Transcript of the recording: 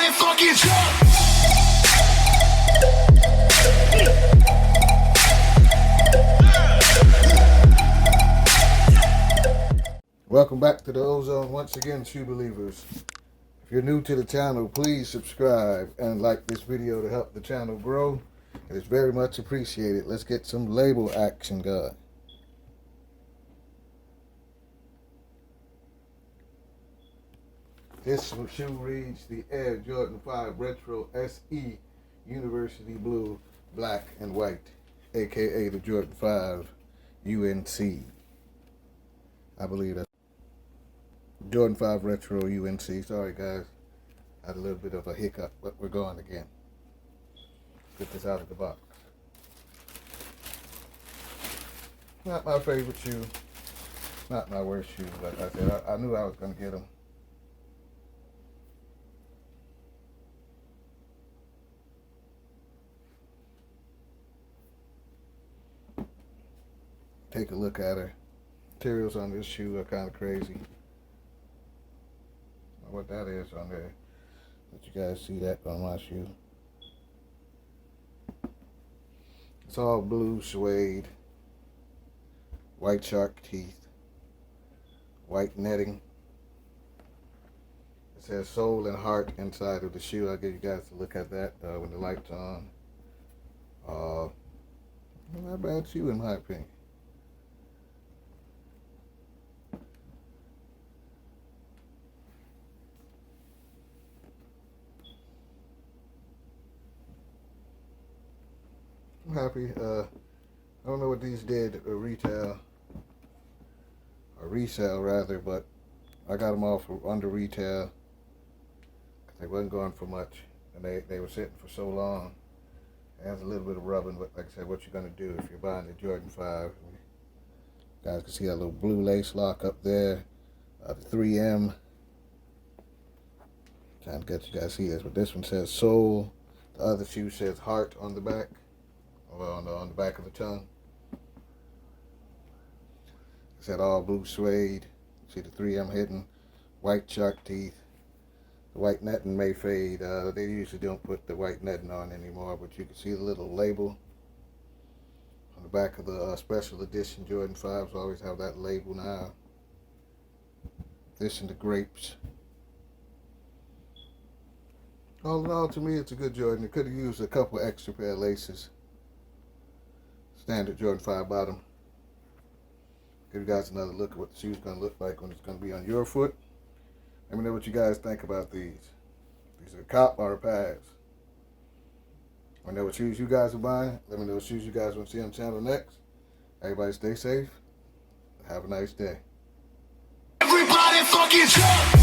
Everybody fucking jump! Welcome back to the Ozone once again, shoe believers. If you're new to the channel, please subscribe and like this video to help the channel grow. It is very much appreciated. Let's get some label action going. This shoe reads the Air Jordan 5 Retro SE University Blue, black and white, aka the Jordan 5 UNC. I believe that's Jordan 5 Retro UNC. Sorry guys, I had a little bit of a hiccup, but we're going again. Get this out of the box. Not my favorite shoe, not my worst shoe. Like I said, I knew I was going to get them. Take a look at her. Materials on this shoe are kind of crazy. I don't know what that is on there. Let you guys see that on my shoe. It's all blue suede, white shark teeth, white netting. It says soul and heart inside of the shoe. I'll give you guys a look at that when the light's on. Not a bad shoe in my opinion. I'm happy. I don't know what these did retail or resale rather, but I got them all for under retail because they wasn't going for much, and they were sitting for so long. It has a little bit of rubbing, but like I said, what you're gonna do if you're buying the Jordan 5? You guys can see that little blue lace lock up there, the 3M. Trying to get you guys to see this, but this one says soul. The other shoe says heart on the back. On the back of the tongue. It's that all blue suede. See the 3M hidden. White shark teeth. The white netting may fade. They usually don't put the white netting on anymore, but you can see the little label on the back of the special edition Jordan 5s. Always have that label now. This and the grapes. All in all, to me, it's a good Jordan. It could have used a couple extra pair of laces. Standard Jordan 5 bottom. Give you guys another look at what the shoe's going to look like when it's going to be on your foot. Let me know what you guys think about these. These are a cop or a pass. Let me know what shoes you guys are buying. Let me know what shoes you guys want to see on the channel next. Everybody stay safe. Have a nice day. Everybody fucking jump!